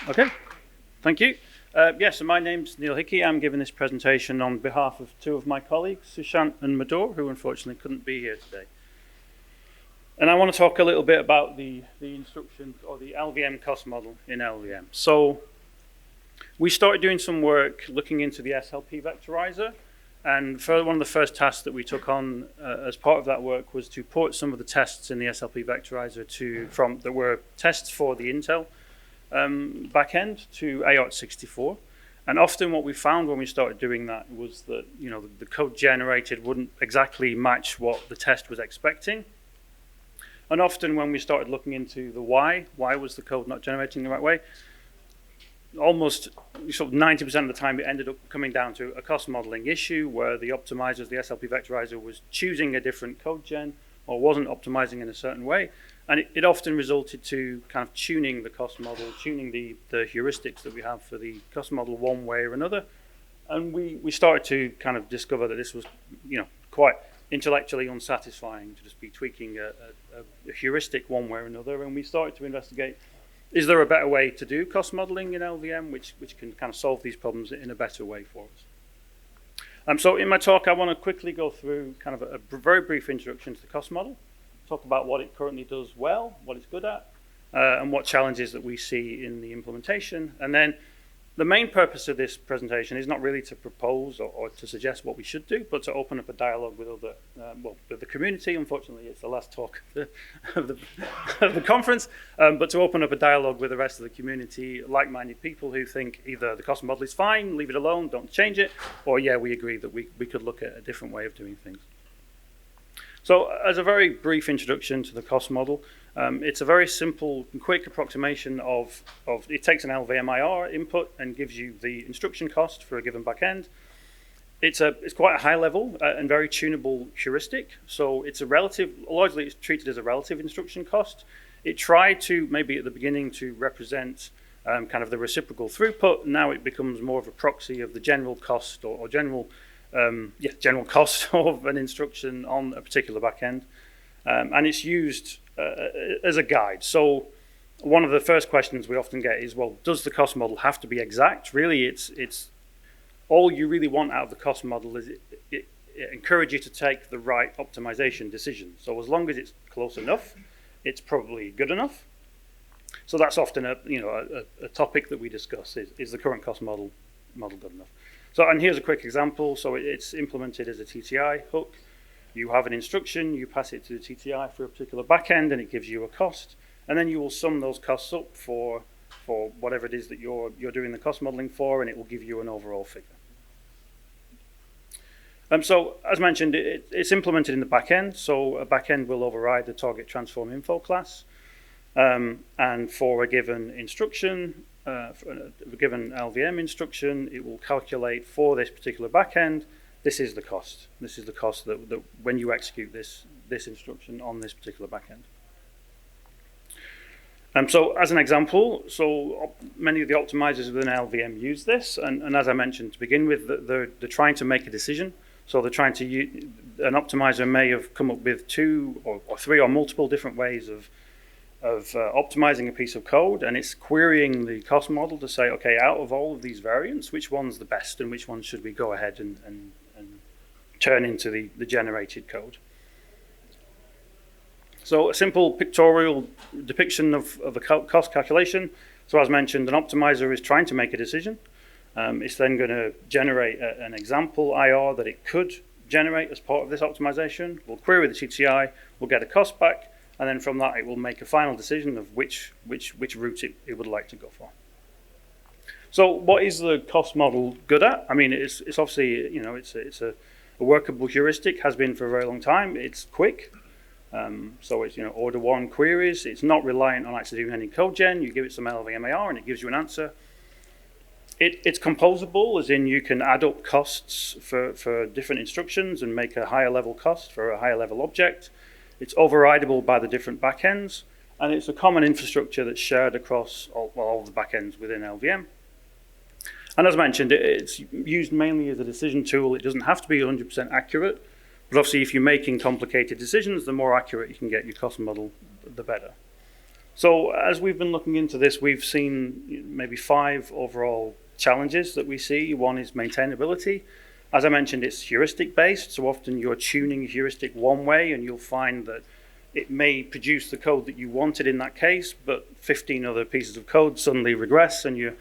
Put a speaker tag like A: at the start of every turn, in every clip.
A: Okay, thank you. Yes, so my name's Neil Hickey. I'm giving this presentation on behalf of two of my colleagues, Sushant and Madhur, who unfortunately couldn't be here today. And I want to talk a little bit about the instructions or the LVM cost model in LLVM. So we started doing some work looking into the SLP vectorizer. And one of the first tasks that we took on as part of that work was to port some of the tests in the SLP vectorizer that were tests for the Intel backend to AART64. And often what we found when we started doing that was that the code generated wouldn't exactly match what the test was expecting. And often when we started looking into the why was the code not generating the right way, almost sort of 90% of the time it ended up coming down to a cost modeling issue where the optimizers, the SLP vectorizer, was choosing a different code gen or wasn't optimizing in a certain way. And it often resulted to kind of tuning the cost model, tuning the heuristics that we have for the cost model one way or another. And we started to kind of discover that this was quite intellectually unsatisfying to just be tweaking a heuristic one way or another. And we started to investigate, is there a better way to do cost modeling in LVM which can kind of solve these problems in a better way for us? So in my talk, I want to quickly go through kind of a very brief introduction to the cost model, talk about what it currently does well, what it's good at, and what challenges that we see in the implementation. And then the main purpose of this presentation is not really to propose or to suggest what we should do, but to open up a dialogue with with the community. Unfortunately, it's the last talk of the conference, but to open up a dialogue with the rest of the community, like-minded people who think either the cost model is fine, leave it alone, don't change it, or yeah, we agree that we could look at a different way of doing things. So as a very brief introduction to the cost model, it's a very simple and quick approximation of it takes an LVMIR input and gives you the instruction cost for a given backend. It's quite a high level and very tunable heuristic. So largely it's treated as a relative instruction cost. It tried to maybe at the beginning to represent kind of the reciprocal throughput. Now it becomes more of a proxy of the general cost or general cost of an instruction on a particular backend. And it's used as a guide. So one of the first questions we often get is, well, does the cost model have to be exact? Really, it's all you really want out of the cost model is it encourages you to take the right optimization decision. So as long as it's close enough, it's probably good enough. So that's often a topic that we discuss is the current cost model good enough? So, and here's a quick example. So it's implemented as a TTI hook. You have an instruction, you pass it to the TTI for a particular backend, and it gives you a cost. And then you will sum those costs up for whatever it is that you're doing the cost modeling for, and it will give you an overall figure. So, as mentioned, it's implemented in the backend. So a backend will override the target transform info class. And for a given instruction, for a given LVM instruction, it will calculate for this particular backend. This is the cost. This is the cost that when you execute this instruction on this particular backend. So as an example, so many of the optimizers within LVM use this, and as I mentioned to begin with, they're trying to make a decision. So they're trying to an optimizer may have come up with two or three or multiple different ways of optimizing a piece of code, and it's querying the cost model to say, okay, out of all of these variants, which one's the best and which one should we go ahead and turn into the generated code. So a simple pictorial depiction of a cost calculation. So as mentioned, an optimizer is trying to make a decision. It's then going to generate an example IR that it could generate as part of this optimization. We'll query the TTI, we'll get a cost back, and then from that, it will make a final decision of which route it would like to go for. So, what is the cost model good at? I mean, it's obviously it's a workable heuristic. Has been for a very long time. It's quick, so it's order one queries. It's not reliant on actually doing any code gen. You give it some LLVM and it gives you an answer. It's composable, as in you can add up costs for different instructions and make a higher level cost for a higher level object. It's overridable by the different backends, and it's a common infrastructure that's shared across all the backends within LVM. And as mentioned, it's used mainly as a decision tool. It doesn't have to be 100% accurate, but obviously if you're making complicated decisions, the more accurate you can get your cost model, the better. So as we've been looking into this, we've seen maybe 5 overall challenges that we see. One is maintainability. As I mentioned, it's heuristic based, so often you're tuning a heuristic one way and you'll find that it may produce the code that you wanted in that case, but 15 other pieces of code suddenly regress and you're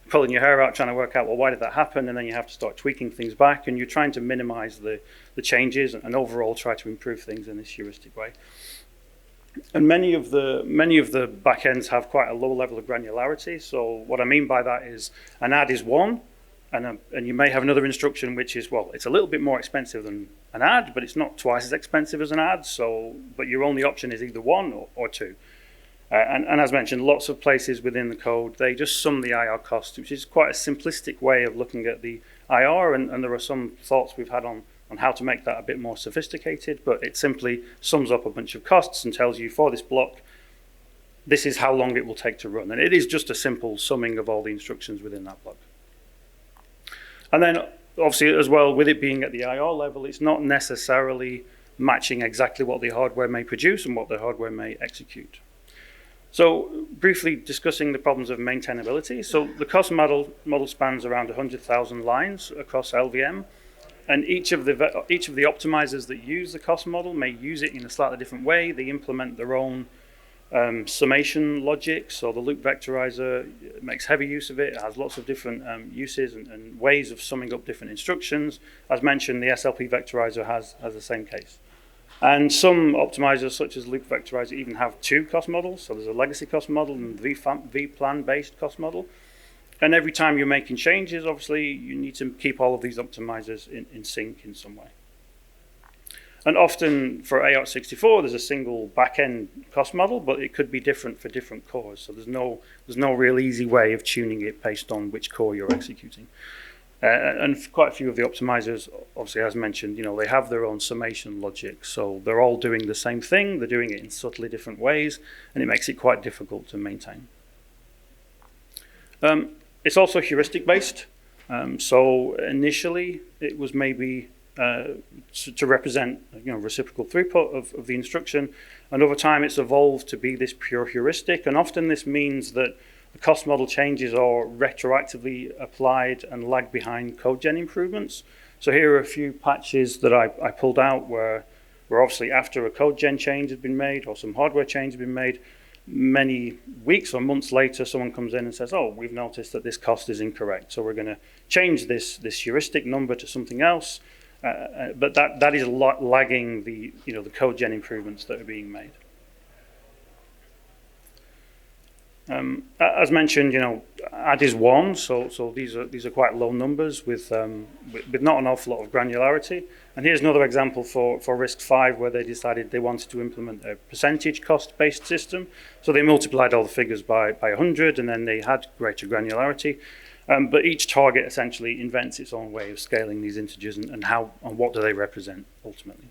A: pulling your hair out trying to work out, well, why did that happen? And then you have to start tweaking things back, and you're trying to minimize the changes and overall try to improve things in this heuristic way. And many of the backends have quite a low level of granularity. So what I mean by that is an add is one, and you may have another instruction which is, well, it's a little bit more expensive than an add, but it's not twice as expensive as an add. So, but your only option is either one or two. And as mentioned, lots of places within the code, they just sum the IR cost, which is quite a simplistic way of looking at the IR. And there are some thoughts we've had on how to make that a bit more sophisticated, but it simply sums up a bunch of costs and tells you for this block, this is how long it will take to run. And it is just a simple summing of all the instructions within that block. And then obviously as well, with it being at the IR level, it's not necessarily matching exactly what the hardware may produce and what the hardware may execute. So briefly discussing the problems of maintainability. So the cost model spans around 100,000 lines across LVM, and each of the optimizers that use the cost model may use it in a slightly different way. They implement their own summation logic. So the loop vectorizer makes heavy use of it. It has lots of different uses and ways of summing up different instructions. As mentioned, the SLP vectorizer has the same case. And some optimizers, such as loop vectorizer, even have 2 cost models. So there's a legacy cost model and vPlan-based cost model. And every time you're making changes, obviously, you need to keep all of these optimizers in sync in some way. And often for AArch64, there's a single backend cost model, but it could be different for different cores. So there's no real easy way of tuning it based on which core you're executing. And quite a few of the optimizers, obviously, as mentioned, they have their own summation logic. So they're all doing the same thing. They're doing it in subtly different ways, and it makes it quite difficult to maintain. It's also heuristic based. So initially, it was maybe to represent reciprocal throughput of the instruction. And over time, it's evolved to be this pure heuristic. And often this means that the cost model changes are retroactively applied and lag behind code gen improvements. So here are a few patches that I pulled out where obviously after a code gen change has been made or some hardware change has been made, many weeks or months later, someone comes in and says, oh, we've noticed that this cost is incorrect. So we're going to change this heuristic number to something else. But that is lagging the code gen improvements that are being made. As mentioned, add is 1, so these are quite low numbers with not an awful lot of granularity. And here's another example for RISC-V where they decided they wanted to implement a percentage cost-based system. So they multiplied all the figures by 100, and then they had greater granularity. But each target essentially invents its own way of scaling these integers and what do they represent ultimately.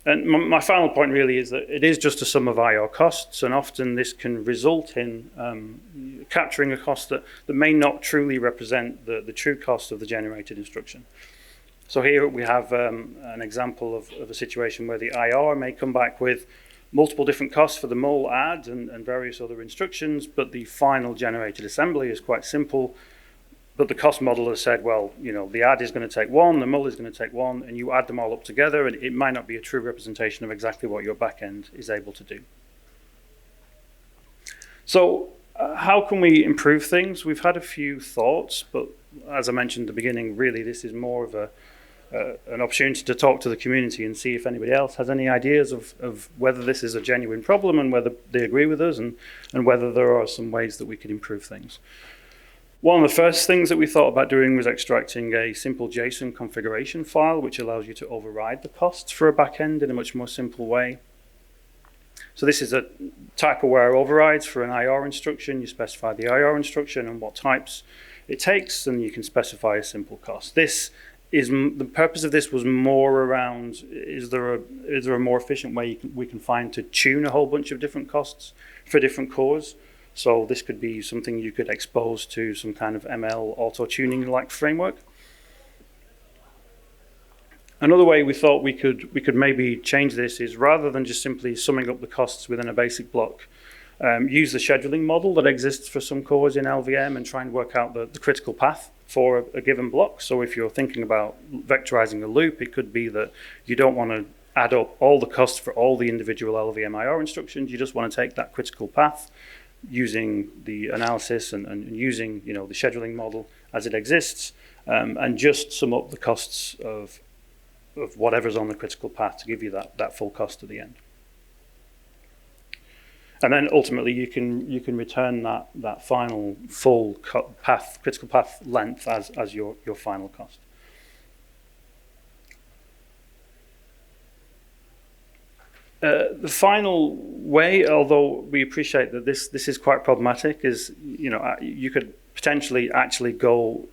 A: And my final point really is that it is just a sum of IR costs, and often this can result in capturing a cost that may not truly represent the true cost of the generated instruction. So here we have an example of a situation where the IR may come back with multiple different costs for the mul add and various other instructions, but the final generated assembly is quite simple. But the cost model has said, well, the add is going to take 1, the mul is going to take 1, and you add them all up together, and it might not be a true representation of exactly what your backend is able to do. So how can we improve things? We've had a few thoughts, but as I mentioned at the beginning, really this is more of an opportunity to talk to the community and see if anybody else has any ideas of whether this is a genuine problem and whether they agree with us and whether there are some ways that we could improve things. One of the first things that we thought about doing was extracting a simple JSON configuration file, which allows you to override the costs for a backend in a much more simple way. So this is a type-aware overrides for an IR instruction. You specify the IR instruction and what types it takes, and you can specify a simple cost. The purpose of this was more around, is there a more efficient way we can find to tune a whole bunch of different costs for different cores? So this could be something you could expose to some kind of ML auto-tuning like framework. Another way we thought we could maybe change this is, rather than just simply summing up the costs within a basic block, use the scheduling model that exists for some cores in LVM and try and work out the critical path for a given block. So if you're thinking about vectorizing a loop, it could be that you don't want to add up all the costs for all the individual LLVM IR instructions. You just want to take that critical path using the analysis and using the scheduling model as it exists, and just sum up the costs of whatever's on the critical path to give you that full cost at the end. And then ultimately you can return that final full critical path length as your final cost. The final way, although we appreciate that this is quite problematic, is you could potentially actually go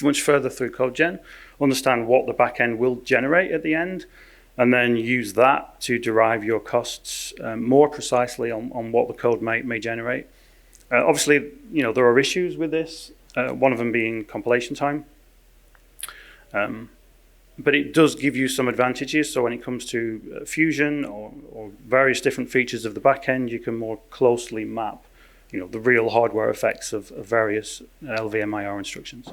A: much further through CodeGen, understand what the backend will generate at the end, and then use that to derive your costs more precisely on what the code may generate. Obviously, there are issues with this. One of them being compilation time. But it does give you some advantages. So when it comes to fusion or various different features of the backend, you can more closely map, the real hardware effects of various LLVM IR instructions.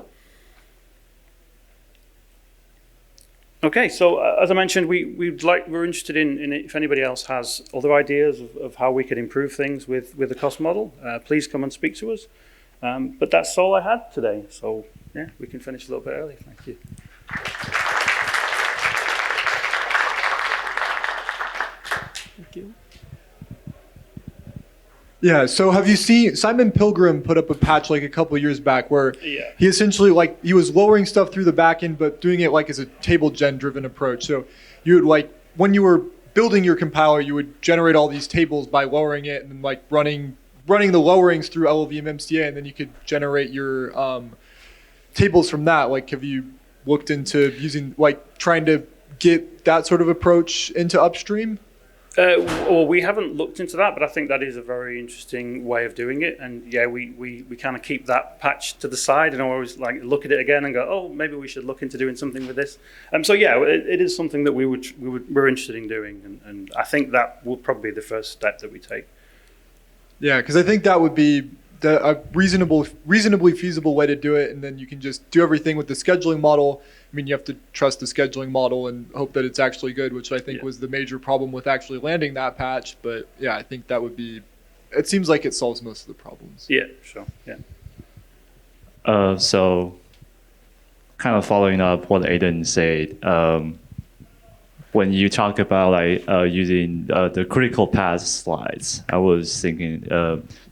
A: Okay, so as I mentioned, we're interested in if anybody else has other ideas of how we could improve things with the cost model, please come and speak to us. But that's all I had today. So yeah, we can finish a little bit early. Thank you.
B: Thank you.
C: Yeah, so have you seen, Simon Pilgrim put up a patch like a couple of years back where he essentially he was lowering stuff through the backend, but doing it as a table gen driven approach. So you would when you were building your compiler, you would generate all these tables by lowering it and then running the lowerings through LLVM MCA, and then you could generate your tables from that. Have you looked into using, trying to get that sort of approach into upstream?
A: Well, we haven't looked into that, but I think that is a very interesting way of doing it. And yeah, we kind of keep that patch to the side and always look at it again and go, oh, maybe we should look into doing something with this. So yeah, it is something that we're interested in doing, and I think that will probably be the first step that we take. Yeah,
C: because I think that would be a reasonably feasible way to do it, and then you can just do everything with the scheduling model. I mean, you have to trust the scheduling model and hope that it's actually good, which I think was the major problem with actually landing that patch. But yeah, I think that would be, it seems like it solves most of the problems.
A: Yeah, sure, yeah.
D: So kind of following up what Aidan said, when you talk about using the critical path slides, I was thinking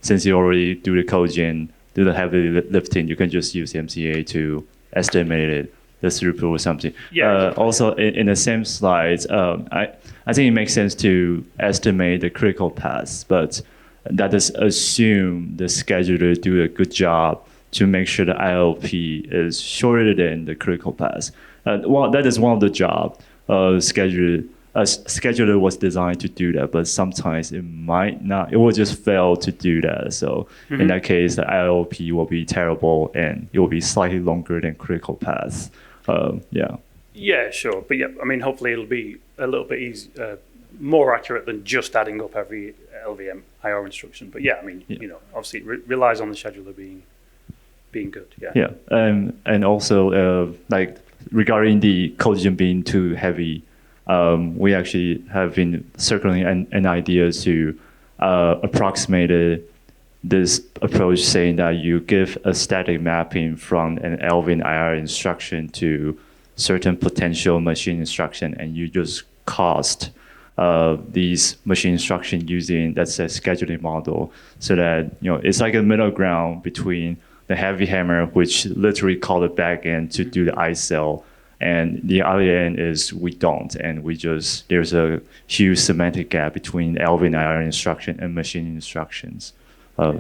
D: since you already do the CodeGen, do the heavy lifting, you can just use MCA to estimate it, the throughput or something.
A: Yeah.
D: Also, in the same slides, I think it makes sense to estimate the critical paths, but that does assume the scheduler do a good job to make sure the ILP is shorter than the critical path. Well, that is one of the jobs. Scheduler was designed to do that, but sometimes it might not. It will just fail to do that. So in that case, the ILP will be terrible and it will be slightly longer than critical paths. Yeah.
A: Yeah, sure. But yeah, I mean, hopefully it'll be a little bit easier, more accurate than just adding up every LVM IR instruction. But yeah, I mean, obviously it relies on the scheduler being good. Yeah.
D: Yeah, and also regarding the CodeGen being too heavy, we actually have been circling an idea to approximate this approach, saying that you give a static mapping from an LVM IR instruction to certain potential machine instruction, and you just cost these machine instruction using, let's say, scheduling model, so that it's like a middle ground between the heavy hammer, which literally call the backend to do the ICEL, and the other end is we don't, and there's a huge semantic gap between LVM IR instruction and machine instructions.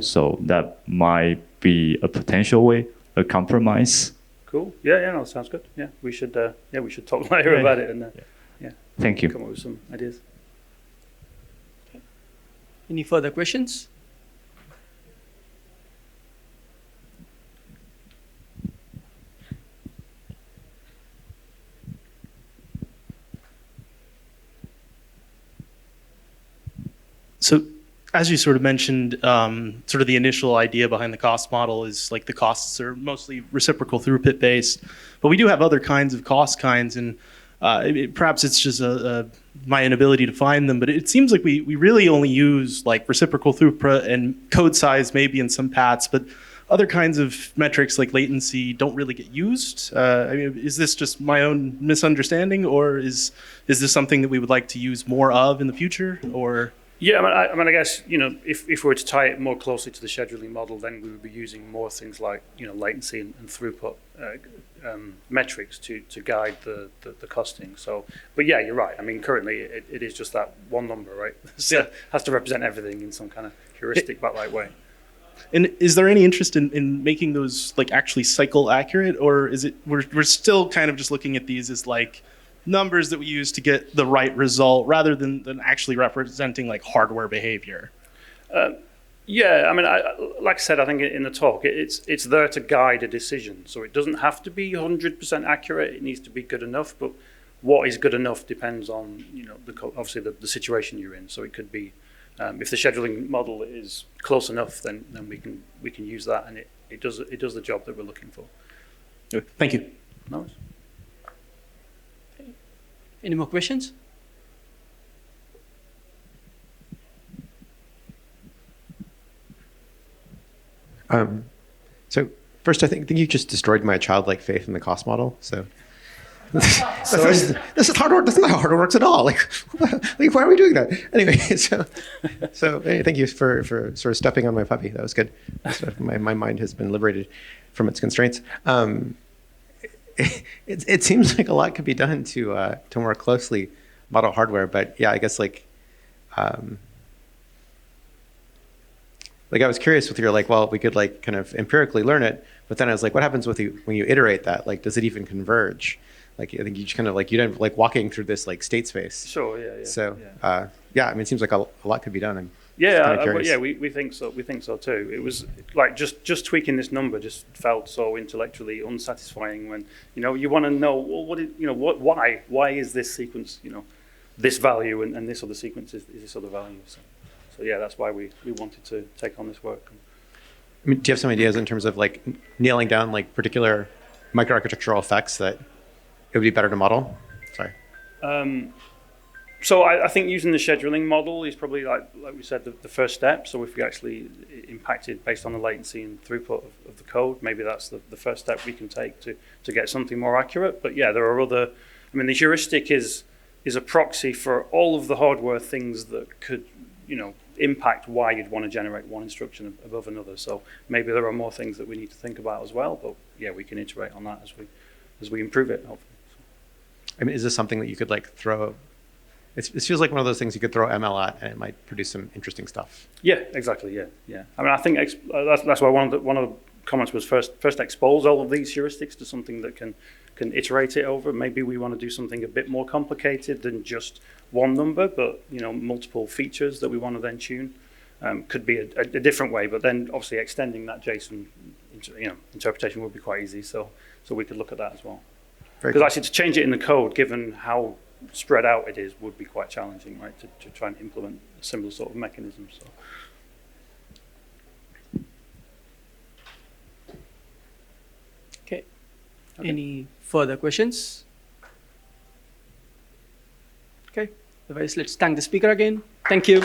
D: So that might be a potential way, a compromise.
A: Cool. Yeah, no, sounds good. Yeah, we should talk later about it and
D: Thank you.
A: Come up with some ideas.
B: Any further questions?
E: So as you sort of mentioned, sort of the initial idea behind the cost model is like the costs are mostly reciprocal throughput based, but we do have other kinds of cost kinds, and perhaps it's just my inability to find them, but it seems like we really only use like reciprocal throughput and code size maybe in some paths, but other kinds of metrics like latency don't really get used. I mean, is this just my own misunderstanding, or is this something that we would like to use more of in the future, or?
A: Yeah, I mean, I guess, if we were to tie it more closely to the scheduling model, then we would be using more things like, latency and throughput metrics to guide the costing. So, but yeah, you're right. I mean, currently it is just that one number, right? So it has to represent everything in some kind of heuristic backlight way.
E: And is there any interest in making those like actually cycle accurate, or is it we're still kind of just looking at these as like numbers that we use to get the right result rather than actually representing like hardware behavior?
A: Yeah, I mean, like I said, I think in the talk, it's there to guide a decision. So it doesn't have to be 100% accurate. It needs to be good enough. But what is good enough depends on, obviously the situation you're in. So it could be, if the scheduling model is close enough, then we can use that, and it does the job that we're looking for.
E: Thank you.
A: No worries.
B: Any more questions?
F: So first, I think you just destroyed my childlike faith in the cost model. So this is hardware. That's not how hardware works at all. Like why are we doing that? Anyway, so hey, thank you for sort of stepping on my puppy. That was good. My mind has been liberated from its constraints. It seems like a lot could be done to more closely model hardware, but yeah, I guess like I was curious with your well, we could like kind of empirically learn it, but then I was like, what happens with when you iterate that? Like, does it even converge? Like, I think you just kind of you don't like walking through this like state space.
A: Sure, yeah.
F: So yeah, I mean, it seems like a lot could be done.
A: We think so. We think so too. It was like just tweaking this number just felt so intellectually unsatisfying when you want to know, well, why is this sequence this value and this other sequence is this other value. So yeah, that's why we wanted to take on this work.
F: I mean, do you have some ideas in terms of like nailing down like particular microarchitectural effects that it would be better to model? Sorry.
A: So I think using the scheduling model is probably like we said the first step. So if we actually impacted based on the latency and throughput of the code, maybe that's the first step we can take to get something more accurate. But yeah, there are other. I mean, the heuristic is a proxy for all of the hardware things that could impact why you'd want to generate one instruction above another. So maybe there are more things that we need to think about as well. But yeah, we can iterate on that as we improve it. Hopefully.
F: I mean, is this something that you could like throw? It feels like one of those things you could throw ML at, and it might produce some interesting stuff.
A: Yeah, exactly. Yeah. I mean, I think that's why one of the comments was first expose all of these heuristics to something that can iterate it over. Maybe we want to do something a bit more complicated than just one number, but multiple features that we want to then tune. Could be a different way, but then obviously extending that JSON interpretation would be quite easy. So we could look at that as well. Because actually to change it in the code, given how spread out it is, would be quite challenging, right? To try and implement a similar sort of mechanism. So.
B: Okay. Any further questions? Okay. Otherwise, let's thank the speaker again. Thank you.